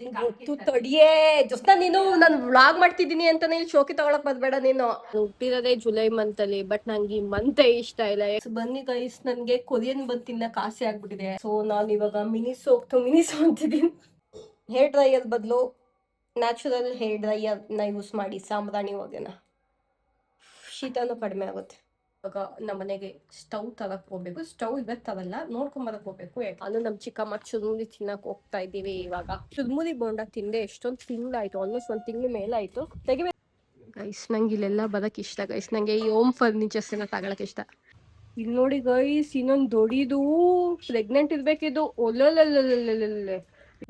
ಗೊತ್ತು ತಡಿಯೇ ಜೊಸ್ತ ನೀನು ನಾನು ವ್ಲಾಗ್ ಮಾಡ್ತಿದ್ದೀನಿ ಅಂತಾನೆ ಇಲ್ಲಿ ಶೋಕಿ ತಗೊಳಕ್ ಬರ್ಬೇಡ ನೀನು. ಹುಟ್ಟಿರೋದೇ ಜುಲೈ ಮಂತ್ ಅಲ್ಲಿ, ಬಟ್ ನಂಗೆ ಈ ಮಂತೇ ಇಷ್ಟ ಇಲ್ಲ. ಬನ್ನಿ ಗೈಸ್, ನನ್ಗೆ ಕೊರಿಯನ್ ಬಂದ್ ತಿನ್ನಕ್ ಆಸೆ ಆಗ್ಬಿಟ್ಟಿದೆ. ಸೊ ನಾನು ಇವಾಗ ಮಿನಿಸೋ ಅಂತಿದ್ದೀನಿ. ಹೇರ್ ಡ್ರೈಯರ್ ಬದಲು ನ್ಯಾಚುರಲ್ ಹೇರ್ ಡ್ರೈಯರ್ ನ ಯೂಸ್ ಮಾಡಿ ಸಾಂಬ್ರಾಣಿ ಹೊಗೆನ, ಶೀತನೂ ಕಡಿಮೆ ಆಗುತ್ತೆ. ಇವಾಗ ನಮ್ಮನೆಗೆ ಸ್ಟವ್ ತರಕ್ ಹೋಗ್ಬೇಕು. ಸ್ಟವ್ ಇವತ್ತು ತರಲ್ಲ, ನೋಡ್ಕೊಂಬರಕ್ ಹೋಗ್ಬೇಕು. ನಾನು ನಮ್ ಚಿಕ್ಕಮ್ಮ ಚುರುಮುರಿ ತಿನ್ನಕ್ ಹೋಗ್ತಾ ಇದ್ದೀವಿ. ಇವಾಗ ಚುರುಮುರಿ ಬೋಂಡ ತಿಂದೆ ಎಷ್ಟೊಂದು ತಿಂಗಳಾಯ್ತು, ಆಲ್ಮೋಸ್ಟ್ 1 ತಿಂಗಳ ಮೇಲಾಯ್ತು. ತೆಗಿಬೇಕು ಗೈಸ್. ನಂಗೆ ಇಲ್ಲೆಲ್ಲ ಬರಕ್ ಇಷ್ಟ ಗೈಸ್. ನಂಗೆ ಈ ಹೋಮ್ ಫರ್ನಿಚರ್ಸ್ ಎಲ್ಲ ತಗೊಳಕ್ ಇಷ್ಟ. ಇಲ್ಲಿ ನೋಡಿ ಗೈಸ್, ಇನ್ನೊಂದು ದೊಡ್ಡದು ಪ್ರೆಗ್ನೆಂಟ್ ಇರ್ಬೇಕಿದು. ಒಲ್ಲೊಲ್ಲೊಲ್ಲೊಲ್ಲೊಲ್ಲೊಲ್ಲೆ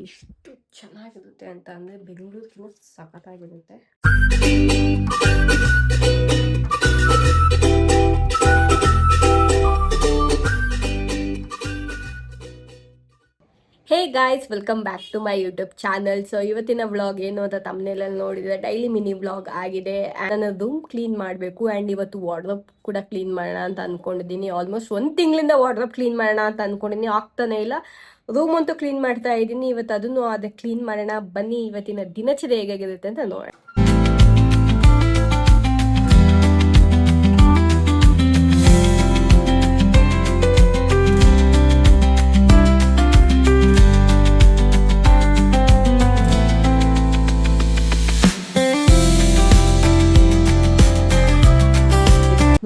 ಎಷ್ಟು ಚೆನ್ನಾಗಿರುತ್ತೆ ಅಂತ ಅಂದ್ರೆ ಬೆಂಗಳೂರಿಗಿನ್ನ ಸಖತ್ತಾಗಿರುತ್ತೆ. Hey guys, welcome back to my YouTube channel. So ಇವತ್ತಿನ ವ್ಲಾಗ್ ಏನು ಅಂತ ತಮ್ಮನೇಲಲ್ಲಿ ನೋಡಿದ್ರೆ ಡೈಲಿ ಮಿನಿ ವ್ಲಾಗ್ ಆಗಿದೆ. ನನ್ನ ರೂಮ್ ಕ್ಲೀನ್ ಮಾಡಬೇಕು ಆ್ಯಂಡ್ ಇವತ್ತು ವಾರ್ಡ್ರೋಬ್ ಕೂಡ ಕ್ಲೀನ್ ಮಾಡೋಣ ಅಂತ ಅಂದ್ಕೊಂಡಿದ್ದೀನಿ. ಆಲ್ಮೋಸ್ಟ್ 1 ತಿಂಗಳಿಂದ ವಾರ್ಡ್ರೋಬ್ ಕ್ಲೀನ್ ಮಾಡೋಣ ಅಂತ ಅಂದ್ಕೊಂಡಿದ್ದೀನಿ, ಆಗ್ತಾನೆ ಇಲ್ಲ. ರೂಮ್ ಅಂತೂ ಕ್ಲೀನ್ ಮಾಡ್ತಾ ಇದ್ದೀನಿ. ಇವತ್ತು ಅದನ್ನು ಅದೇ ಕ್ಲೀನ್ ಮಾಡೋಣ. ಬನ್ನಿ ಇವತ್ತಿನ ದಿನಚರಿ ಹೇಗಾಗಿರುತ್ತೆ ಅಂತ ನೋಡೋಣ.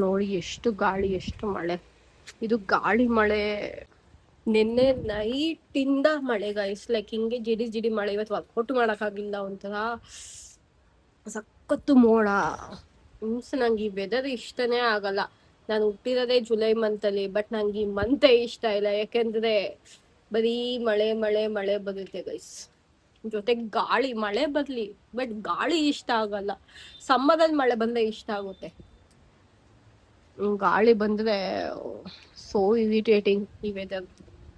ನೋಡಿ ಎಷ್ಟು ಗಾಳಿ, ಎಷ್ಟು ಮಳೆ. ಇದು ಗಾಳಿ ಮಳೆ. ನಿನ್ನೆ ನೈಟಿಂದ ಮಳೆ ಗೈಸ್, ಲೈಕ್ ಹಿಂಗೆ ಜಿಡಿ ಜಿಡಿ ಮಳೆ. ಇವತ್ತು ವರ್ಕೌಟ್ ಮಾಡೋಕ್ಕಾಗಿಲ್ಲ, ಒಂಥರ ಸಖತ್ತು ಮೋಡ. ನಂಗೆ ಈ ವೆದರ್ ಇಷ್ಟನೇ ಆಗಲ್ಲ. ನಾನು ಹುಟ್ಟಿರೋದೇ ಜುಲೈ ಮಂತಲ್ಲಿ, ಬಟ್ ನಂಗೆ ಈ ಮಂತೇ ಇಷ್ಟ ಇಲ್ಲ. ಯಾಕೆಂದ್ರೆ ಬರೀ ಮಳೆ ಮಳೆ ಮಳೆ ಬರುತ್ತೆ ಗೈಸ್. ಜೊತೆಗೆ ಗಾಳಿ, ಮಳೆ ಬರ್ಲಿ ಬಟ್ ಗಾಳಿ ಇಷ್ಟ ಆಗಲ್ಲ. ಸಮ್ಮರಲ್ಲಿ ಮಳೆ ಬಂದ್ರೆ ಇಷ್ಟ ಆಗುತ್ತೆ, ಗಾಳಿ ಬಂದ್ರೆ ಸೋ ಇರಿಟೇಟಿಂಗ್ ಈ ವೆದರ್.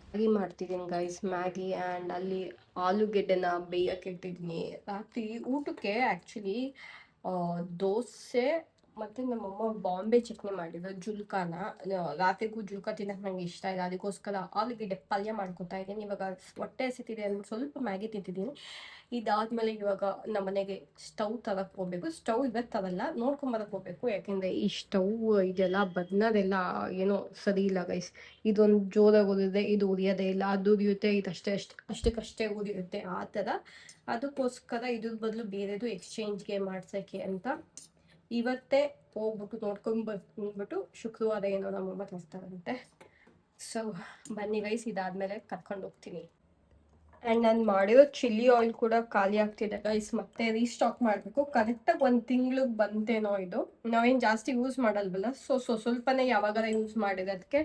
ಮ್ಯಾಗಿ ಮಾಡ್ತಿದ್ದೀನಿ ಗೈಸ್, ಮ್ಯಾಗಿ. ಆ್ಯಂಡ್ ಅಲ್ಲಿ ಆಲೂಗೆಡ್ಡೆನ ಬೇಯಕ್ಕೆ ಇಟ್ಟಿದ್ದೀನಿ. ರಾತ್ರಿ ಊಟಕ್ಕೆ ಆ್ಯಕ್ಚುಲಿ ದೋಸೆ ಮತ್ತು ನಮ್ಮಮ್ಮ ಬಾಂಬೆ ಚಟ್ನಿ ಮಾಡಿದ್ರು, ಜುಲ್ಕಾನ. ರಾತ್ರಿಗೂ ಜುಲ್ಕಾ ತಿನ್ನಕ್ಕೆ ನಂಗೆ ಇಷ್ಟ ಇಲ್ಲ, ಅದಕ್ಕೋಸ್ಕರ ಆಲೂಗೆಡ್ಡೆ ಪಲ್ಯ ಮಾಡ್ಕೊತಾ ಇದ್ದೀನಿ. ಇವಾಗ ಹೊಟ್ಟೆ ಹಸಿತಿದೆ ಅಂದ್ಬಿಟ್ಟು ಸ್ವಲ್ಪ ಮ್ಯಾಗಿ ತಿಂತಿದ್ದೀನಿ. ಇದಾದ್ಮೇಲೆ ಇವಾಗ ನಮ್ಮನೆಗೆ ಸ್ಟವ್ ತರಕ್ ಹೋಗ್ಬೇಕು. ಸ್ಟವ್ ಇವತ್ತು ತರಲ್ಲ, ನೋಡ್ಕೊಂಬರಕ್ ಹೋಗ್ಬೇಕು. ಯಾಕೆಂದ್ರೆ ಈ ಸ್ಟವ್ ಇದೆಲ್ಲ ಬನ್ನೋದೆಲ್ಲ ಏನೋ ಸರಿ ಇಲ್ಲ ಗೈಸ್. ಇದೊಂದು ಜೋರಾಗಿ ಉರಿದೆ, ಇದು ಉರಿಯೋದೇ ಇಲ್ಲ. ಅದು ಉರಿಯುತ್ತೆ, ಇದು ಅಷ್ಟಕ್ಕಷ್ಟೇ ಉರಿಯುತ್ತೆ, ಆ ಥರ. ಅದಕ್ಕೋಸ್ಕರ ಇದ್ರ ಬದಲು ಬೇರೆದು ಎಕ್ಸ್ಚೇಂಜ್ಗೆ ಮಾಡ್ಸೋಕ್ಕೆ ಅಂತ ಇವತ್ತೇ ಹೋಗ್ಬಿಟ್ಟು ನೋಡ್ಕೊಂಡು ಬಂದ್ಬಿಟ್ಟು ಶುಕ್ರವಾರ ಏನೋ ನಮ್ಮಮ್ಮ ತರ್ತಾರಂತೆ. ಸೊ ಬನ್ನಿ ಗೈಸ್, ಇದಾದ್ಮೇಲೆ ಕರ್ಕೊಂಡು ಹೋಗ್ತೀನಿ. ಆ್ಯಂಡ್ ನಾನು ಮಾಡಿರೋ ಚಿಲ್ಲಿ ಆಯಿಲ್ ಕೂಡ ಖಾಲಿ ಆಗ್ತಿದೆ ಗೈಸ್, ಮತ್ತೆ ರೀಸ್ಟಾಕ್ ಮಾಡಬೇಕು. ಕರೆಕ್ಟಾಗಿ 1 ತಿಂಗ್ಳಿಗೆ ಬಂತೇನೋ ಇದು. ನಾವೇನು ಜಾಸ್ತಿ ಯೂಸ್ ಮಾಡಲ್ವಲ್ಲ, ಸೊ ಸ್ವಲ್ಪನೇ ಯಾವಾಗಾರ ಯೂಸ್ ಮಾಡಿರೋದಕ್ಕೆ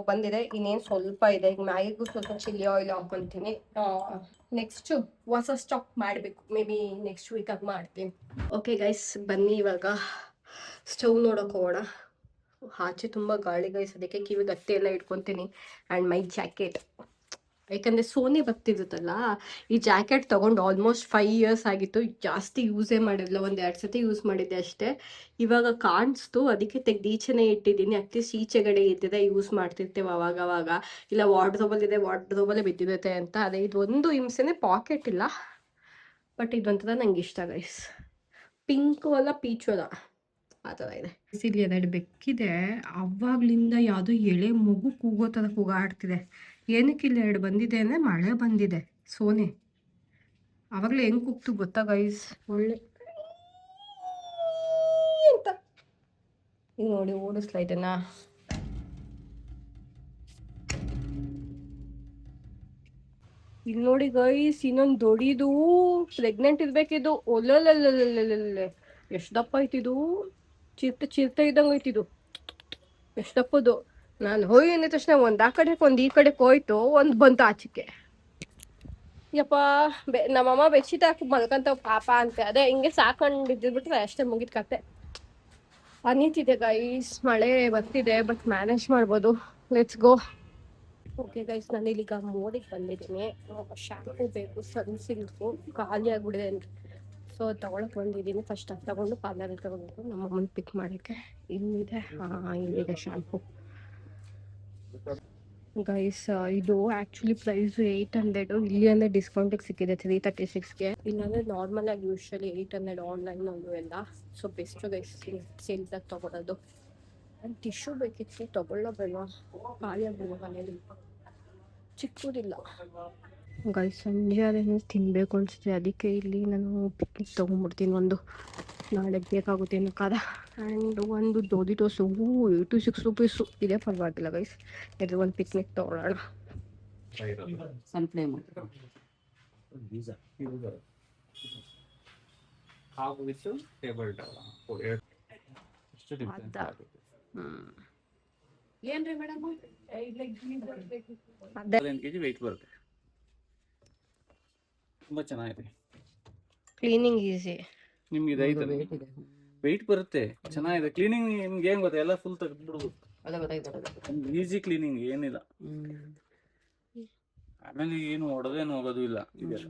ಬಂದಿದೆ. ಇನ್ನೇನು ಸ್ವಲ್ಪ ಇದೆ. ಈಗ ಮ್ಯಾಗಿಗೂ ಸ್ವಲ್ಪ ಚಿಲ್ಲಿ ಆಯಿಲ್ ಹಾಕ್ಕೊತೀನಿ. ನೆಕ್ಸ್ಟು ಹೊಸ ಸ್ಟಾಕ್ ಮಾಡಬೇಕು, ಮೇ ಬಿ ನೆಕ್ಸ್ಟ್ ವೀಕಾಗಿ ಮಾಡ್ತೀನಿ. ಓಕೆ ಗೈಸ್, ಬನ್ನಿ ಇವಾಗ ಸ್ಟವ್ ನೋಡೋಕೆ ಹೋಗೋಣ. ಆಚೆ ತುಂಬ ಗಾಳಿ ಗೈಸ್, ಅದಕ್ಕೆ ಕಿವಿ ಗತ್ತೆ ಎಲ್ಲ ಇಟ್ಕೊತೀನಿ. ಆ್ಯಂಡ್ ಮೈ ಜಾಕೆಟ್, ಯಾಕಂದರೆ ಸೋನಿ ಬರ್ತಿರುತ್ತಲ್ಲ, ಈ ಜಾಕೆಟ್ ತೊಗೊಂಡು ಆಲ್ಮೋಸ್ಟ್ 5 ಇಯರ್ಸ್ ಆಗಿತ್ತು. ಜಾಸ್ತಿ ಯೂಸೇ ಮಾಡಿರಲಿಲ್ಲ, 1-2 ಸತಿ ಯೂಸ್ ಮಾಡಿದ್ದೆ ಅಷ್ಟೇ. ಇವಾಗ ಕಾಣಿಸ್ತು, ಅದಕ್ಕೆ ತೆಗ್ದು ಈಚೆನೇ ಇಟ್ಟಿದ್ದೀನಿ. ಅಟ್ಲೀಸ್ಟ್ ಈಚೆಗಡೆ ಇದ್ದಿದೆ ಯೂಸ್ ಮಾಡ್ತಿರ್ತೇವೆ ಅವಾಗವಾಗ. ಇಲ್ಲ ವಾರ್ಡ್ರೋಬಲ್ಲೇ ಬಿದ್ದಿರುತ್ತೆ ಅಂತ. ಅದೇ ಇದೊಂದು ಹಿಂಸೆನೇ, ಪಾಕೆಟ್ ಇಲ್ಲ. ಬಟ್ ಇದೊಂಥರ ನಂಗೆ ಇಷ್ಟ ಗೈಸ್. ಪಿಂಕು ಅಲ್ಲ, ಪೀಚು ಅಲ್ಲ, ಆ ಥರ ಇದೆ. ಇಲ್ಲಿ 2 ಬೆಕ್ಕಿದೆ, ಅವಾಗ್ಲಿಂದ ಯಾವುದೋ ಎಳೆ ಮಗು ಕೂಗೋ ಥರ ಕೂಗಾಡ್ತಿದೆ. ಏನಕ್ಕೆ ಇಲ್ಲಿ 2 ಬಂದಿದೆ ಅಂದರೆ ಮಳೆ ಬಂದಿದೆ. ಸೋನೆ ಆವಾಗಲೇ ಹೆಂಗೆ ಕೂಗ್ತು ಗೊತ್ತಾ ಗೈಸ್, ಒಳ್ಳೆ ಅಂತ. ಈಗ ನೋಡಿ ಓಡಿಸ್ಲಾ ಇದನ್ನ. ಇಲ್ಲಿ ನೋಡಿ ಗೈಸ್, ಇನ್ನೊಂದು ದೊಡ್ಡದು ಪ್ರೆಗ್ನೆಂಟ್ ಇರ್ಬೇಕಿದು. ಒಲ್ಲೊಲ್ಲೊಲ್ಲೊಲ್ಲೊಲ್ಲೆ ಎಷ್ಟು ದಪ್ಪ ಐತಿದು, ಚಿರ್ತೆ ಇದ್ದಂಗೆ ಐತಿದು, ಎಷ್ಟು ದಪ್ಪದು. ನಾನು ಹೋಗಿ ಅಂದ ತಕ್ಷಣ ಒಂದು ಆ ಕಡೆಗೆ ಒಂದು ಈ ಕಡೆಗೆ ಹೋಯ್ತು, ಒಂದು ಬಂತು ಆಚೆಗೆ. ಯಪ್ಪ, ನಮ್ಮಮ್ಮ ಬೆಡ್ಶೀಟ್ ಹಾಕಿ ಮಲ್ಕೊಂತ ಪಾಪ ಅಂತೆ. ಅದೇ ಹಿಂಗೆ ಸಾಕೊಂಡಿದ್ಬಿಟ್ರೆ ಅಷ್ಟೇ, ಮುಗಿದ ಕತೆ. ಅನಿತಿದೆ ಗೈಸ್, ಮಳೆ ಬರ್ತಿದೆ, ಬಟ್ ಮ್ಯಾನೇಜ್ ಮಾಡ್ಬೋದು. Let's go. ಓಕೆ ಗೈಸ್, ನಾನು ಇಲ್ಲಿಗ ಮೋದಿಗೆ ಬಂದಿದ್ದೀನಿ. ಶಾಂಪೂ ಬೇಕು, ಸನ್ಸಿಲ್ಕು ಖಾಲಿ ಆಗ್ಬಿಡಿದೆ ಅಂತ. ಸೊ ತೊಗೊಳಕ್ಕೆ ಬಂದಿದ್ದೀನಿ. ಫಸ್ಟ್ ಅದು ತೊಗೊಂಡು ಪಾರ್ಲರಲ್ಲಿ ತೊಗೊಬೇಕು, ನಮ್ಮಮ್ಮನ ಪಿಕ್ ಮಾಡೋಕ್ಕೆ. ಇಲ್ಲಿದೆ, ಇಲ್ಲಿದೆ ಶಾಂಪೂ. ಗೈಸ್ ಇದು ಆ್ಯಕ್ಚುಲಿ ಪ್ರೈಸ್ 800 ಇಲ್ಲಿ ಅಂದರೆ ಡಿಸ್ಕೌಂಟಿಗೆ ಸಿಕ್ಕಿದೆ 336ಗೆ. ಇಲ್ಲಾಂದರೆ ನಾರ್ಮಲ್ ಆಗಿ ಯೂಶ್ವಲಿ 800 ಆನ್ಲೈನಲ್ಲೂ ಎಲ್ಲ. ಸೊ ಬೆಸ್ಟು ಗೈಸ್ ಸೇಲ್ದಾಗ ತೊಗೊಳೋದು. ಆ್ಯಂಡ್ ಟಿಶ್ಯೂ ಬೇಕಿತ್ತು, ತೊಗೊಳ್ಳೋಬೇಡ ಖಾಲಿ ಆಗ್ಬಿಡುವ ಮನೇಲಿ, ಚಿಕ್ಕದಿಲ್ಲ. ಗೈಸ್ ಸಂಜೆ ಅದೇನು ತಿನ್ನಬೇಕು ಅನಿಸುತ್ತೆ, ಅದಕ್ಕೆ ಇಲ್ಲಿ ನಾನು ಪಿಕ್ನಿಕ್ ತೊಗೊಂಡ್ಬಿಡ್ತೀನಿ ಒಂದು, ನಾಳೆಗೆ ಬೇಕಾಗುತ್ತೆ ಅನ್ನೋ ಖಾರ. ಆ್ಯಂಡ್ ಒಂದು ದೋದಿ ಟೋಸು 86 ರುಪೀಸು ಇದೇ ಪರವಾಗಿಲ್ಲ ಗೈಸ್. ಇದು ಒಂದು ಪಿಕ್ನಿಕ್ ತೊಗೊಳ್ಳೋಣ. ಸನ್ಫ್ಲೇಮ್ ಏನ್ರಿ ಮೇಡಮ್ ಕೆಜಿ ವೆಯ್ಟ್ ಬರುತ್ತೆ. ತುಂಬಾ ಚೆನ್ನಾಗಿದೆ, ಕ್ಲೀನಿಂಗ್ ಈಸಿ. ನಿಮ್ಗೆ ಇದೈತೆ ವೆಯ್ಟ್ ಬರುತ್ತೆ, ಚೆನ್ನಾಗಿದೆ. ಕ್ಲೀನಿಂಗ್ ನಿಮ್ಗೆ ಏನ್ ಗೊತ್ತಾ, ಎಲ್ಲ ಫುಲ್ ತೆಗೆದ್ಬಿಡ್ಬೋದು, ಈಸಿ ಕ್ಲೀನಿಂಗ್, ಏನಿಲ್ಲ. ಆಮೇಲೆ ಏನು ಹೊಡೆದೇನು ಹೋಗೋದು ಇಲ್ಲ ಇದೆಲ್ಲ.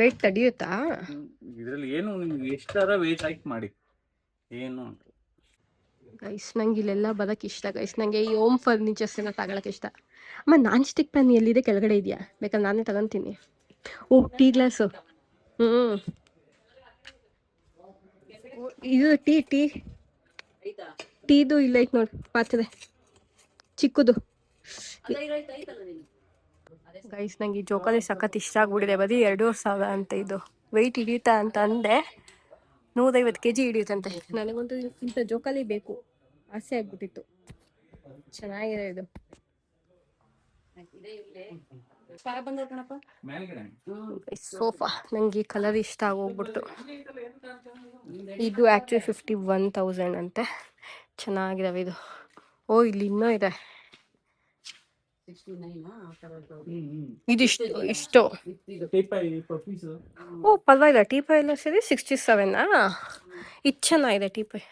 ವೆಯ್ಟ್ ತಡಿಯುತ್ತಾ ಇದರಲ್ಲಿ? ಏನು ನಿಮ್ಗೆ ಎಷ್ಟಾರ ವೆಯ್ಟ್ ಹಾಕಿ ಮಾಡಿ ಏನು. ಗೈಸ್ ನಂಗೆ ಇಲ್ಲೆಲ್ಲ ಬರೋಕ್ಕೆ ಇಷ್ಟ ಗೈಸ್. ನನಗೆ ಈ ಹೋಮ್ ಫರ್ನಿಚರ್ಸ್ ಎಲ್ಲ ತಗೊಳಕ್ಕೆ ಇಷ್ಟ. ಅಮ್ಮ ನಾನ್ ಸ್ಟಿಕ್ ಪ್ಯಾನ್ ಎಲ್ಲಿದೆ? ಕೆಳಗಡೆ ಇದೆಯಾ? ಬೇಕಾದ್ರೆ ನಾನೇ ತಗೊತೀನಿ. ಓ ಟೀ ಗ್ಲಾಸು. ಇದು ಟೀದು ಇಲ್ಲ ಐತೆ ನೋಡಿ ಪಾತ್ರೆ ಚಿಕ್ಕದು. ಗೈಸ್ ನಂಗೆ ಈ ಜೋಕಾಲಿ ಸಖತ್ ಇಷ್ಟ ಆಗ್ಬಿಟ್ಟಿದೆ. ಬರೀ 2,500 ಅಂತ. ಇದು ವೆಯ್ಟ್ ಹಿಡಿಯುತ್ತಾ ಅಂತ ಅಂದೆ, 150 kg ಹಿಡಿಯುತ್ತಂತೆ. ನನಗಂತೂ ಇಂಥ ಜೋಕಾಲಿ ಬೇಕು, ಆಸೆ ಆಗ್ಬಿಟ್ಟಿತ್ತು. ಚೆನ್ನಾಗಿದೆ ಇದು. ಸೋಫಾ ನಂಗೆ ಈ ಕಲರ್ ಇಷ್ಟ ಆಗೋಗ್ಬಿಡ್ತು. ಇದು ಆ್ಯಕ್ಚುಲಿ 51,000 ಅಂತೆ. ಚೆನ್ನಾಗಿದಾವೆ ಇದು. ಓ ಇಲ್ಲಿ ಇನ್ನೂ ಇದೆ. ಇದಿಷ್ಟು ಇಷ್ಟು. ಓ ಪರವಾಗಿಲ್ಲ, ಟೀಪೈ ಎಲ್ಲ ಸೇರಿ 67. ಇದು ಚೆನ್ನಾಗಿದೆ ಟೀಪೈ.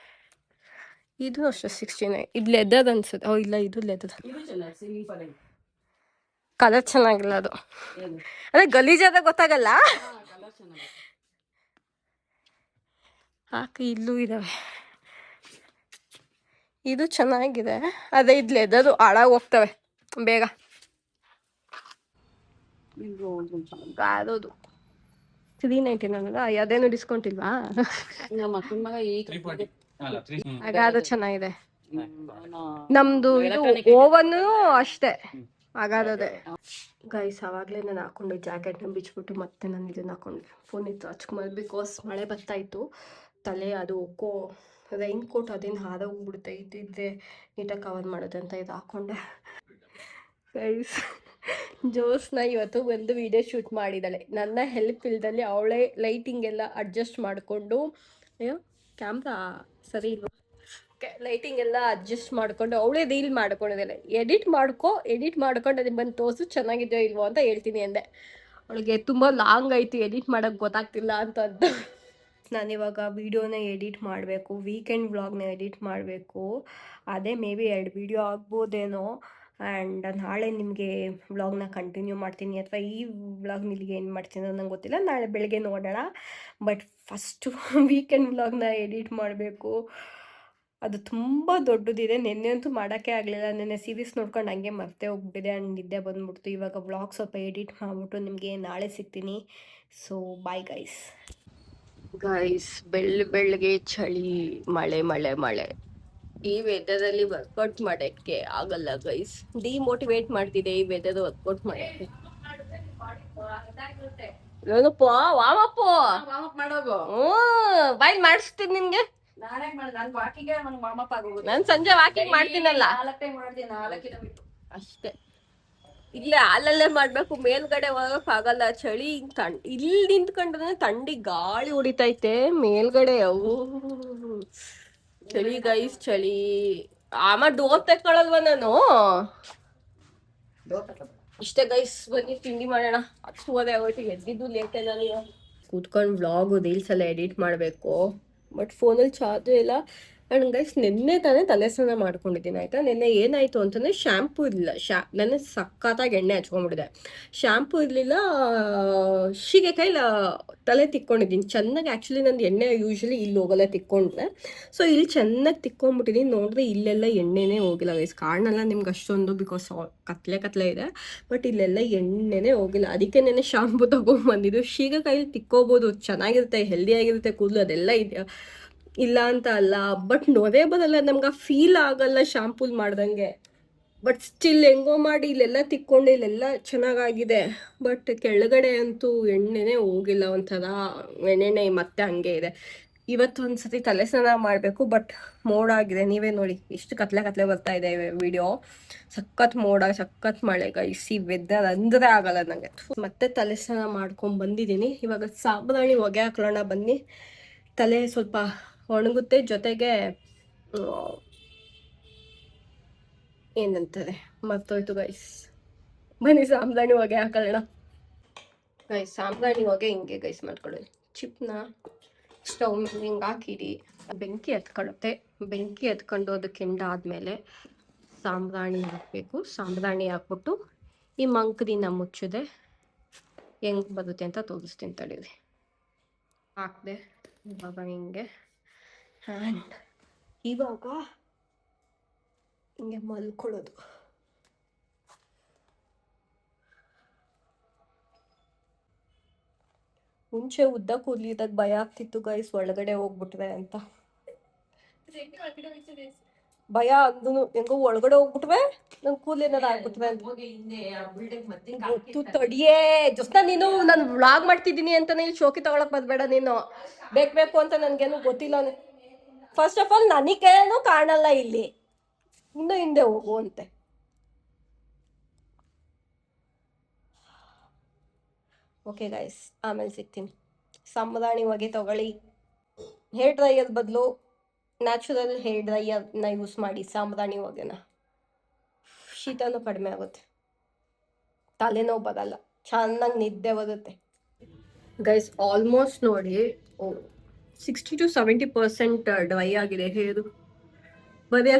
ಇದು ಅಷ್ಟೇ 69. ಇದು ಲೆದರ್ ಅನ್ಸುತ್ತೆ. ಓ ಇಲ್ಲ, ಇದು ಲೆದರ್. ಕಲರ್ ಚೆನ್ನಾಗಿಲ್ಲ ಅದು, ಅದೇ ಗಲೀಜಾದ ಗೊತ್ತಾಗಲ್ಲ. ಹಾಕಿ ಇಲ್ಲೂ ಇದಾವೆ. ಇದು ಚೆನ್ನಾಗಿದೆ, ಅದೇ ಇದು ಲೆದರ್ ಹಾಳಾಗಿ ಹೋಗ್ತವೆ ಬೇಗ. ಅದು 399 ಅದೇನು ಡಿಸ್ಕೌಂಟ್ ಇಲ್ವಾ? ಅದು ಚೆನ್ನಾಗಿದೆ. ನಮ್ದು ಇದು ಓವನ್ ಅಷ್ಟೇ ಹಾಗಾದ್ರೆ. ಗೈಸ್ ಅವಾಗಲೇ ನಾನು ಹಾಕೊಂಡೆ ಜಾಕೆಟ್ನ ಬಿಚ್ಬಿಟ್ಟು ಮತ್ತೆ ನಾನು ಇದನ್ನ ಹಾಕೊಂಡೆ. ಫೋನ್ ಇತ್ತು ಹಚ್ಕೊಂಬಲ್, ಬಿಕಾಸ್ ಮಳೆ ಬರ್ತಾ ಇತ್ತು. ತಲೆ ಅದು ರೈನ್ ಕೋಟ್ ಅದೇನು ಹಾರೋಗ್ಬಿಡುತ್ತೆ, ಇದ್ದಿದ್ರೆ ನೀಟಾಗಿ ಕವರ್ ಮಾಡುತ್ತೆ ಅಂತ ಇದು ಹಾಕೊಂಡೆ. ಗೈಸ್ ಜೋಸ್ನ ಇವತ್ತು ಒಂದು ವಿಡಿಯೋ ಶೂಟ್ ಮಾಡಿದ್ದಾಳೆ. ನನ್ನ ಹೆಲ್ಪ್ ಇಲ್ದಲ್ಲಿ ಅವಳೇ ಲೈಟಿಂಗ್ ಎಲ್ಲ ಅಡ್ಜಸ್ಟ್ ಮಾಡಿಕೊಂಡು, ಕ್ಯಾಮ್ರಾ ಸರಿ ಇಲ್ವಾ, ಲೈಟಿಂಗ್ ಎಲ್ಲ ಅಡ್ಜಸ್ಟ್ ಮಾಡಿಕೊಂಡು ಅವಳೇ ರೀಲ್ ಮಾಡ್ಕೊಂಡಿದ್ದಾಳೆ. ಎಡಿಟ್ ಮಾಡ್ಕೊಂಡು ಅದನ್ನ ಬಂದು ತೋರಿಸು ಚೆನ್ನಾಗಿದೆಯೋ ಇಲ್ವೋ ಅಂತ ಹೇಳ್ತೀನಿ ಅಂದೆ. ಅವಳಿಗೆ ತುಂಬ ಲಾಂಗ್ ಆಯಿತು, ಎಡಿಟ್ ಮಾಡೋಕ್ಕೆ ಗೊತ್ತಾಗ್ತಿಲ್ಲ ಅಂತ. ನಾನಿವಾಗ ವೀಡಿಯೋನ ಎಡಿಟ್ ಮಾಡಬೇಕು, ವೀಕೆಂಡ್ ವ್ಲಾಗ್ನ ಎಡಿಟ್ ಮಾಡಬೇಕು. ಅದೇ ಮೇ ಬಿ 2 ವೀಡಿಯೋ ಆಗ್ಬೋದೇನೋ. ಆ್ಯಂಡ್ ನಾಳೆ ನಿಮಗೆ ವ್ಲಾಗ್ನ ಕಂಟಿನ್ಯೂ ಮಾಡ್ತೀನಿ, ಅಥವಾ ಈ ವ್ಲಾಗ್ ನಿಮಗೆ ಏನು ಮಾಡ್ತೀನಿ ನಂಗೆ ಗೊತ್ತಿಲ್ಲ, ನಾಳೆ ಬೆಳಗ್ಗೆ ನೋಡೋಣ. ಬಟ್ ಫಸ್ಟು ವೀಕೆಂಡ್ ವ್ಲಾಗ್ನ ಎಡಿಟ್ ಮಾಡಬೇಕು. ಅದು ತುಂಬ ದೊಡ್ಡದಿದೆ. ನೆನ್ನೆ ಅಂತೂ ಮಾಡೋಕ್ಕೆ ಆಗಲಿಲ್ಲ, ನೆನ್ನೆ ಸೀರೀಸ್ ನೋಡ್ಕೊಂಡು ಹಂಗೆ ಮರ್ತೇ ಹೋಗ್ಬಿಟ್ಟಿದೆ. ಆ್ಯಂಡ್ ನಿದ್ದೆ ಬಂದ್ಬಿಡ್ತು. ಇವಾಗ ವ್ಲಾಗ್ ಸ್ವಲ್ಪ ಎಡಿಟ್ ಮಾಡಿಬಿಟ್ಟು ನಿಮಗೆ ನಾಳೆ ಸಿಗ್ತೀನಿ. So bye guys. ಬೆಳ್ಳಗೆ ಚಳಿ, ಮಳೆ. ಈ ವೆದರಲ್ಲಿ ವರ್ಕೌಟ್ ಮಾಡೋಕ್ಕೆ ಆಗಲ್ಲ ಗೈಸ್. ಡಿಮೋಟಿವೇಟ್ ಮಾಡ್ತಿದೆ ಈ ವೆದರ್ ವರ್ಕೌಟ್ ಮಾಡೋಕ್ಕೆ. ಏನಪ್ಪ ವಾಮಪ್ಪ ಬಾಯ್ ಮಾಡಿಸ್ತೀನಿ ನಿನ್ಗೆ. ನಾನು ಸಂಜೆ ವಾಕಿಂಗ್ ಮಾಡ್ತೀನಲ್ಲ ಅಷ್ಟೇ. ಇಲ್ಲೇ ಹಾಲಲ್ಲೇ ಮಾಡ್ಬೇಕು, ಮೇಲ್ಗಡೆ ಹೋಗಕ್ ಆಗಲ್ಲ. ಚಳಿ ಇಲ್ಲಿ ನಿಂತ್ಕೊಂಡ್ರೆ ಥಂಡಿ ಗಾಳಿ ಹೊಡಿತೈತೆ ಮೇಲ್ಗಡೆ. ಅವು ಚಳಿ ಗೈಸ್, ಚಳಿ. ಆಮೇಲೆ ಡೋರ್ ತೆಕ್ಕೊಳಲ್ವ ನಾನು? ಇಷ್ಟೇ ಗೈಸ್, ಬನ್ನಿ ತಿಂಡಿ ಮಾಡೋಣ. 10:30 ಆಗೋಯ್ತು, ಎದ್ದಿದ್ದು ಲೇಟೆ. ನಾನು ಕೂತ್ಕೊಂಡು ವ್ಲಾಗು ರೀಲ್ಸ್ ಎಲ್ಲ ಎಡಿಟ್ ಮಾಡಬೇಕು. ಬಟ್ ಫೋನಲ್ಲಿ ಚಾರ್ಜ್ ಇಲ್ಲ. ಆ್ಯಂಡ್ ಗೈಸ್ ನಿನ್ನೆ ತಾನೇ ತಲೆ ಸ್ನಾನ ಮಾಡ್ಕೊಂಡಿದ್ದೀನಿ ಆಯಿತಾ. ನಿನ್ನೆ ಏನಾಯಿತು ಅಂತಂದರೆ ಶ್ಯಾಂಪೂ ಇರಲಿಲ್ಲ. ನೆನ್ನೆ ಸಖತ್ತಾಗಿ ಎಣ್ಣೆ ಹಚ್ಕೊಂಡ್ಬಿಟ್ಟಿದೆ. ಶ್ಯಾಂಪೂ ಇರಲಿಲ್ಲ, ಶೀಗೆಕಾಯಿ ತಲೆ ತಿಕ್ಕೊಂಡಿದ್ದೀನಿ ಚೆನ್ನಾಗಿ. ಆ್ಯಕ್ಚುಲಿ ನಂದು ಎಣ್ಣೆ ಯೂಶ್ವಲಿ ಇಲ್ಲಿ ಹೋಗಲ್ಲ ತಿಕ್ಕೊಂಡ್ರೆ. ಸೊ ಇಲ್ಲಿ ಚೆನ್ನಾಗಿ ತಿಕ್ಕೊಂಡ್ಬಿಟ್ಟಿದ್ದೀನಿ. ನೋಡಿದ್ರೆ ಇಲ್ಲೆಲ್ಲ ಎಣ್ಣೆನೇ ಹೋಗಿಲ್ಲ ಗೈಸ್. ಕಾರಣಲ್ಲ ನಿಮ್ಗೆ ಅಷ್ಟೊಂದು, ಬಿಕಾಸ್ ಕತ್ಲೆ ಇದೆ. ಬಟ್ ಇಲ್ಲೆಲ್ಲ ಎಣ್ಣೆನೇ ಹೋಗಿಲ್ಲ. ಅದಕ್ಕೆ ನೆನ್ನೆ ಶಾಂಪೂ ತೊಗೊಂಡ್ಬಂದಿದ್ದು. ಶೀಗೆಕಾಯಲ್ಲಿ ತಿಕ್ಕೋಬೋದು, ಚೆನ್ನಾಗಿರುತ್ತೆ, ಹೆಲ್ದಿಯಾಗಿರುತ್ತೆ ಕೂದಲು, ಅದೆಲ್ಲ ಇದೆ, ಇಲ್ಲ ಅಂತ ಅಲ್ಲ. ಬಟ್ ನೊರೆ ಬರಲ್ಲ ನಮ್ಗೆ, ಫೀಲ್ ಆಗಲ್ಲ ಶಾಂಪೂಲ್ ಮಾಡ್ದಂಗೆ. ಬಟ್ ಸ್ಟಿಲ್ ಹೆಂಗೋ ಮಾಡಿ ಇಲ್ಲೆಲ್ಲ ತಿಕ್ಕೊಂಡು ಇಲ್ಲೆಲ್ಲ ಚೆನ್ನಾಗಾಗಿದೆ. ಬಟ್ ಕೆಳಗಡೆ ಅಂತೂ ಎಣ್ಣೆನೇ ಹೋಗಿಲ್ಲ, ಒಂಥರ ಎಣ್ಣೆಣ್ಣೆ ಮತ್ತೆ ಹಂಗೆ ಇದೆ. ಇವತ್ತು ಒಂದ್ಸತಿ ತಲೆ ಸ್ನಾನ ಮಾಡಬೇಕು. ಬಟ್ ಮೋಡ ಆಗಿದೆ, ನೀವೇ ನೋಡಿ ಎಷ್ಟು ಕತ್ಲೆ ಬರ್ತಾ ಇದೆ ವಿಡಿಯೋ. ಸಖತ್ ಮೋಡ, ಸಖತ್ ಮಳೆ ಗೈಸಿ, ವೆದರ್ ಅಂದ್ರೆ ಆಗಲ್ಲ ನನಗೆ. ಮತ್ತೆ ತಲೆ ಸ್ನಾನ ಮಾಡ್ಕೊಂಡು ಬಂದಿದ್ದೀನಿ. ಇವಾಗ ಸಾಂಬ್ರಾಣಿ ಹೊಗೆ ಹಾಕೊಳ್ಳೋಣ ಬನ್ನಿ. ತಲೆ ಸ್ವಲ್ಪ ಒಣಗುತ್ತೆ, ಜೊತೆಗೆ ಏನಂತಾರೆ ಮರ್ತೋಯ್ತು ಗೈಸ್. ಬನ್ನಿ ಸಾಂಬ್ರಾಣಿ ಹೊಗೆ ಹಾಕೊಳ್ಳೋಣ ಗೈಸ್. ಸಾಂಬ್ರಾಣಿ ಹೊಗೆ ಹಿಂಗೆ ಗೈಸ್ ಮಾಡ್ಕೊಳ್ಳಿ. ಚಿಪ್ನ ಸ್ಟವ್ ಮೇಲೆ ಹಿಂಗೆ ಹಾಕಿಡಿ, ಬೆಂಕಿ ಎತ್ಕೊಳ್ಳುತ್ತೆ. ಬೆಂಕಿ ಎತ್ಕೊಂಡು ಅದು ಕೆಂಡಾದ್ಮೇಲೆ ಸಾಂಬ್ರಾಣಿ ಹಾಕಬೇಕು. ಸಾಂಬ್ರಾಣಿ ಹಾಕ್ಬಿಟ್ಟು ಈ ಮಂಕದಿನ ಮುಚ್ಚಿದೆ ಹೆಂಗೆ ಬರುತ್ತೆ ಅಂತ ತೋರಿಸ್ತೀನಿ ತಡೀರಿ. ಹಾಕಿದೆ ಇವಾಗ ಹಿಂಗೆ. ಆ್ಯಂಡ್ ಇವಾಗ ಹಿಂಗೆ ಮಲ್ಕೊಳ್ಳೋದು. ಮುಂಚೆ ಉದ್ದ ಕೂದಲಿದ್ದಾಗ ಭಯ ಆಗ್ತಿತ್ತು ಗೈಸ್, ಒಳಗಡೆ ಹೋಗ್ಬಿಟ್ರೆ ಅಂತ ಭಯ. ಅದು ಹೆಂಗೋ ಒಳಗಡೆ ಹೋಗ್ಬಿಟ್ವೆ, ನನ್ ಕೂದಲು ಏನಾದ್ರು ಆಗ್ಬಿಟ್ವೆ ಅಂತ ಗೊತ್ತು. ತಡಿಯೇ ಜೊಸ್ತ, ನೀನು ನಾನು ವ್ಲಾಗ್ ಮಾಡ್ತಿದ್ದೀನಿ ಅಂತಾನೆ ಇಲ್ಲಿ ಶೋಕಿ ತಗೊಳಕ್ ಬರ್ಬೇಡ ನೀನು. ಬೇಕು ಅಂತ ನನ್ಗೇನು ಗೊತ್ತಿಲ್ಲ. ಫಸ್ಟ್ ಆಫ್ ಆಲ್ ನನಗೇನು ಕಾಣಲ್ಲ ಇಲ್ಲಿ, ಇನ್ನು ಹಿಂದೆ ಹೋಗು ಅಂತೆ. ಓಕೆ ಗೈಸ್, ಆಮೇಲೆ ಸಿಗ್ತೀನಿ. ಸಾಂಬ್ರಾಣಿ ಹೊಗೆ ತಗೊಳ್ಳಿ. ಹೇರ್ ಡ್ರೈಯರ್ ಬದಲು ನ್ಯಾಚುರಲ್ ಹೇರ್ ಡ್ರೈಯರ್ನ ಯೂಸ್ ಮಾಡಿ ಸಾಂಬ್ರಾಣಿ ಹೊಗೆನ. ಶೀತನೂ ಕಡಿಮೆ ಆಗುತ್ತೆ, ತಲೆನೋವು ಬರಲ್ಲ, ಚೆನ್ನಾಗಿ ನಿದ್ದೆ ಬರುತ್ತೆ ಗೈಸ್. ಆಲ್ಮೋಸ್ಟ್ ನೋಡಿ 60-70% ಡ್ರೈ ಆಗಿದೆ ಹೇರು, ಬರೀ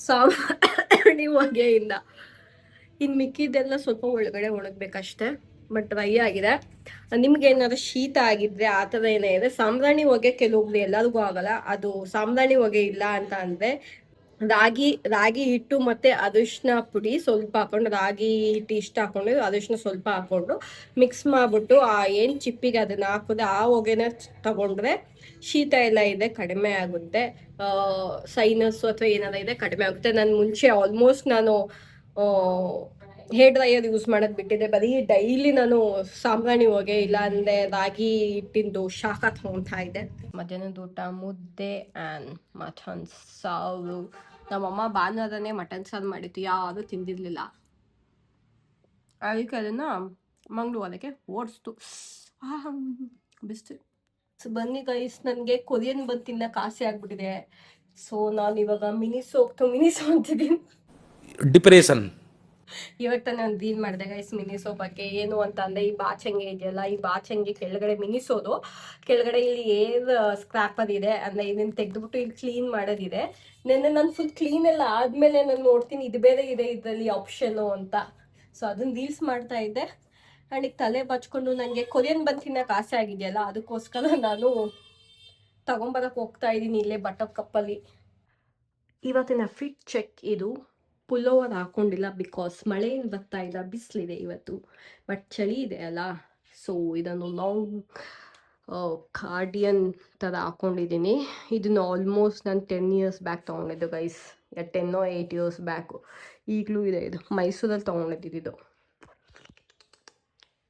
ಸಾಂಬ್ರಾಣಿ ಹೊಗೆಯಿಂದ. ಇನ್ನು ಮಿಕ್ಕಿದ್ದೆಲ್ಲ ಸ್ವಲ್ಪ ಒಳಗಡೆ ಒಣಗಬೇಕಷ್ಟೆ. ಬಟ್ ಡ್ರೈ ಆಗಿದೆ. ನಿಮ್ಗೆ ಏನಾದ್ರು ಶೀತ ಆಗಿದ್ರೆ ಆ ಥರ ಏನೇ ಇದೆ, ಸಾಂಬ್ರಾಣಿ ಹೊಗೆ ಕೆಲವೊಬ್ರು ಎಲ್ಲರಿಗೂ ಆಗಲ್ಲ. ಅದು ಸಾಂಬ್ರಾಣಿ ಹೊಗೆ ಇಲ್ಲ ಅಂತ ಅಂದರೆ ರಾಗಿ ಹಿಟ್ಟು ಮತ್ತೆ ಅರಿಶಿನ ಪುಡಿ ಸ್ವಲ್ಪ ಹಾಕೊಂಡು, ರಾಗಿ ಹಿಟ್ಟು ಇಷ್ಟು ಹಾಕೊಂಡು ಅರಿಶಿನ ಸ್ವಲ್ಪ ಹಾಕೊಂಡು ಮಿಕ್ಸ್ ಮಾಡಿಬಿಟ್ಟು ಆ ಏನು ಚಿಪ್ಪಿಗೆ ಅದನ್ನ ಹಾಕಿದ್ರೆ ಆ ಹೊಗೆನ ತಗೊಂಡ್ರೆ ಶೀತ ಎಲ್ಲ ಇದೆ ಕಡಿಮೆ ಆಗುತ್ತೆ. ಸೈನಸ್ಸು ಅಥವಾ ಏನಾದ್ರು ಇದೆ ಕಡಿಮೆ ಆಗುತ್ತೆ. ನಾನು ಮುಂಚೆ ಆಲ್ಮೋಸ್ಟ್ ನಾನು ಹೇರ್ ಡ್ರೈಯರ್ ಯೂಸ್ ಮಾಡೋದು ಬಿಟ್ಟಿದ್ದೆ. ಬರೀ ಡೈಲಿ ನಾನು ಸಾಂಬ್ರಾಣಿ ಹೊಗೆ ಇಲ್ಲ ಅಂದರೆ ರಾಗಿ ಹಿಟ್ಟಿಂದು ಶಾಖ ತಗೊತಾ ಇದ್ದೆ. ಮಧ್ಯಾಹ್ನದ ಊಟ ಮುದ್ದೆ ಆ್ಯಂಡ್ ಮಟನ್ ಸಾರು. ನಮ್ಮಮ್ಮ ಭಾನುವಾರನೇ ಮಟನ್ ಸಾರು ಮಾಡಿತ್ತು, ಯಾವುದು ತಿಂದಿರಲಿಲ್ಲ. ಅದಕ್ಕೆ ಅದನ್ನು ಮಂಗಳವಾರಕ್ಕೆ ಓಡಿಸ್ತು. ಬಿಸ್ತು. ಸೊ ಬನ್ನಿ ಗೈಸ್, ನನಗೆ ಕೊರಿಯನ್ ಬಂದು ತಿನ್ನಕ್ಕೆ ಆಸೆ ಆಗ್ಬಿಟ್ಟಿದೆ. ಸೊ ನಾನು ಇವಾಗ ಮಿನಿಸೋ ಅಂತಿದ್ದೀನಿ. ಡಿಪ್ರೆಷನ್. ಇವಾಗ ತಾನೇ ಒಂದು ಡೀಲ್ ಮಾಡಿದೆ ಗೈಸ್ ಮಿನಿಸೋ ಬಗ್ಗೆ. ಏನು ಅಂತ ಅಂದರೆ, ಈ ಬಾಚಂಗೆ ಇದೆಯಲ್ಲ, ಈ ಬಾಚಂಗೆ ಕೆಳಗಡೆ ಮಿನಿಸೋದು, ಕೆಳಗಡೆ ಇಲ್ಲಿ ಏರ್ ಸ್ಕ್ರಾಪರ್ ಇದೆ ಅಂದರೆ ಇದನ್ನು ತೆಗೆದುಬಿಟ್ಟು ಇಲ್ಲಿ ಕ್ಲೀನ್ ಮಾಡೋದಿದೆ. ನೆನ್ನೆ ನಾನು ಫುಲ್ ಕ್ಲೀನ್ ಎಲ್ಲ ಆದಮೇಲೆ ನಾನು ನೋಡ್ತೀನಿ ಇದು ಬೇರೆ ಇದೆ ಇದರಲ್ಲಿ ಆಪ್ಷನು ಅಂತ. ಸೊ ಅದನ್ನು ರೀಲ್ಸ್ ಮಾಡ್ತಾ ಇದ್ದೆ. ಆ್ಯಂಡ್ ಈಗ ತಲೆ ಬಚ್ಕೊಂಡು ನನಗೆ ಕೊರಿಯನ್ ಬಂದು ತಿನ್ನೋಕೆ ಆಸೆ ಆಗಿದೆಯಲ್ಲ, ಅದಕ್ಕೋಸ್ಕರ ನಾನು ತಗೊಂಬರಕ್ಕೆ ಹೋಗ್ತಾ ಇದ್ದೀನಿ ಇಲ್ಲೇ ಬಟರ್ ಕಪ್ಪಲ್ಲಿ. ಇವತ್ತಿನ ಫಿಟ್ ಚೆಕ್ ಇದು. ಪುಲ್ಲೋವರ್ ಹಾಕೊಂಡಿಲ್ಲ ಬಿಕಾಸ್ ಮಳೆಯಿಂದ ಬರ್ತಾ ಇಲ್ಲ, ಬಿಸಿಲಿದೆ ಇವತ್ತು. ಬಟ್ ಚಳಿ ಇದೆ ಅಲ್ಲ, ಸೊ ಇದನ್ನು ಲಾಂಗ್ ಕಾರ್ಡಿಯನ್ ಥರ ಹಾಕ್ಕೊಂಡಿದ್ದೀನಿ. ಇದನ್ನು ಆಲ್ಮೋಸ್ಟ್ ನಾನು 10 years ಬ್ಯಾಕ್ ತೊಗೊಂಡಿದ್ದು ಗೈಸ್, 10 or 8 years ಬ್ಯಾಕು. ಈಗಲೂ ಇದೆ ಇದು, ಮೈಸೂರಲ್ಲಿ ತೊಗೊಂಡಿದ್ದು.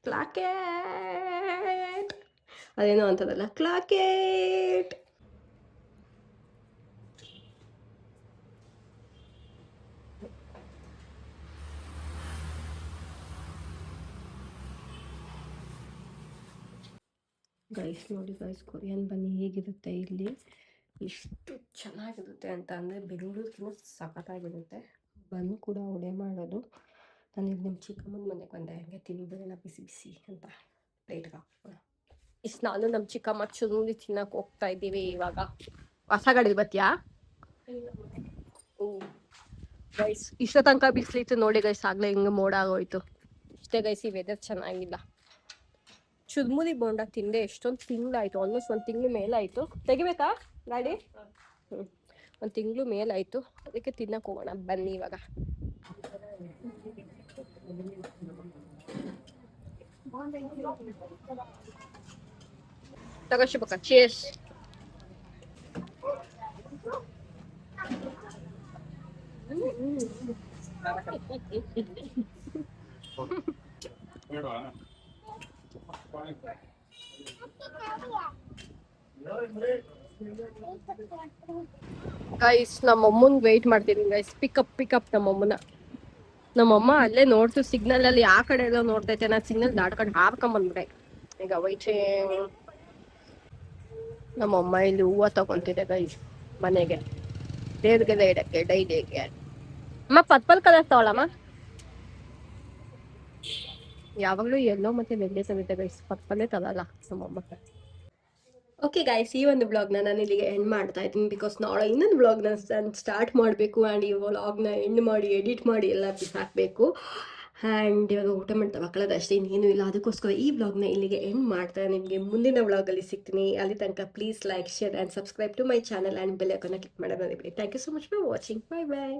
ಕ್ಲಾಕೆಟ್ ಅದೇನೋ ಅಂತದಲ್ಲ, ಕ್ಲಾಕೆಟ್. ಗೈಸ್ ನೋಡಿ ಗೈಸ್, ಕೊರಿಯನ್ ಬನ್ನಿ ಹೇಗಿರುತ್ತೆ ಇಲ್ಲಿ, ಎಷ್ಟು ಚೆನ್ನಾಗಿರುತ್ತೆ ಅಂತ ಅಂದರೆ ಬೆಂಗಳೂರಿಗಿಂತ ಸಖತ್ತಾಗಿರುತ್ತೆ. ಬನ್ನು ಕೂಡ ಒಡೆ ಮಾಡೋದು. ನಾನು ಇಲ್ಲಿ ನಿಮ್ಮ ಚಿಕ್ಕಮ್ಮನ ಮನೆಗೆ ಬಂದೆ, ಹಂಗೆ ತಿಂದಿದ್ದೆಲ್ಲ ಬಿಸಿ ಬಿಸಿ ಅಂತ ಪ್ಲೇಟ್ಗೆ ಹಾಕೋಣ. ನಾನು ನಮ್ಮ ಚಿಕ್ಕಮ್ಮ ಚುರುಮುರಿ ತಿನ್ನಕ್ಕೆ ಹೋಗ್ತಾ ಇದ್ದೀವಿ ಇವಾಗ. ಹೊಸ ಗಾಡಿ ಬತ್ತೀಯಾ? ಗೈಸ್ ಇಷ್ಟ ತನಕ ಬಿಸಿಲಿತ್ತು ನೋಡಿ ಗೈಸ್, ಆಗ್ಲೇ ಹಿಂಗೆ ಮೋಡ ಆಗೋಯ್ತು. ಇಷ್ಟೇ ಗೈಸ್, ಈ ವೆದರ್ ಚೆನ್ನಾಗಿಲ್ಲ. ಚುರ್ಮುರಿ ಬೋಂಡ ತಿಂದೆ ಎಷ್ಟೊಂದು ತಿಂಗಳಾಯ್ತು, ಆಲ್ಮೋಸ್ಟ್ 1 ತಿಂಗಳು ಮೇಲಾಯ್ತು. ತೆಗಿಬೇಕಾ ಗಾಡಿ? ಹ್ಞೂ, 1 ತಿಂಗಳು ಮೇಲಾಯ್ತು. ಅದಕ್ಕೆ ತಿನ್ನಕ್ಕೆ ಹೋಗೋಣ ಬನ್ನಿ ಇವಾಗ. ತಗೋಶಿಬೇಕ, ಚೇಸ್. ಗೈಸ್ ನಮ್ಮಮ್ಮನ್ ವೆಯ್ಟ್ ಮಾಡ್ತಿದ್ದೀನಿ ಗೈಸ್, ಪಿಕಪ್ ನಮ್ಮಮ್ಮ ಅಲ್ಲೇ ನೋಡ್ತು ಸಿಗ್ನಲ್ ಅಲ್ಲಿ ಆ ಕಡೆ ಎಲ್ಲ ನೋಡ್ತೈತೆ, ನಾನು ಸಿಗ್ನಲ್ ದಾಟ್ಕೊಂಡು ಹಾರ್ಕೊಂಬಂದ್ಬಿಟ್ಟೆ. ಈಗ ವೈಟಿಂಗ್. ನಮ್ಮಮ್ಮ ಇಲ್ಲಿ ಹೂವು ತಗೊಂತಿದೆ ಗೈಸ್ ಮನೆಗೆ, ದೇವ್ರಿಗೆಲ್ಲ ಇಡಕ್ಕೆ ಡೈಲಿಗೆ. ಅಮ್ಮ ಪರ್ಪಲ್ ಕಲರ್ ತಗೊಳಮ್ಮ. ಯಾವಾಗಲೂ ಎಲ್ಲೋ ಮತ್ತೆ ಬೆಳ್ಳಿ ತಗುತ್ತೆ ಗೈಸ್, ಪರ್ಪಲ್ಲೇ ತಗೊಲ್ಲ ನಮ್ಮಮ್ಮ. ಓಕೆ ಗಾಯ್ಸ್, ಈ ಒಂದು ವ್ಲಾಗ್ನ ನಾನು ಇಲ್ಲಿಗೆ ಎಂಡ್ ಮಾಡ್ತಾ ಇದ್ದೀನಿ. ಬಿಕಾಸ್ ನಾಳೆ ಇನ್ನೊಂದು ವ್ಲಾಗ್ನ ನಾನು ಸ್ಟಾರ್ಟ್ ಮಾಡಬೇಕು ಆ್ಯಂಡ್ ಈ ವ್ಲಾಗ್ನ ಎಂಡ್ ಮಾಡಿ ಎಡಿಟ್ ಮಾಡಿ ಎಲ್ಲ ಬಿಸಾಕಬೇಕು. ಆ್ಯಂಡ್ ಇವಾಗ ಊಟ ಮಾಡ್ತಾ ಮಕ್ಕಳದ್ದು ಅಷ್ಟೇ, ಇನ್ನೇನು ಇಲ್ಲ. ಅದಕ್ಕೋಸ್ಕರ ಈ ವ್ಲಾಗ್ನ ಇಲ್ಲಿಗೆ ಎಂಡ್ ಮಾಡ್ತಾ ನಿಮಗೆ ಮುಂದಿನ ವ್ಲಾಗಲ್ಲಿ ಸಿಗ್ತೀನಿ. ಅಲ್ಲಿ ತನಕ please like, share and subscribe to my channel and bell ಐಕಾನ್ನ ಕ್ಲಿಕ್ ಮಾಡೋದು ಮರಿಬೇಡಿ. Thank you so much for watching. Bye bye.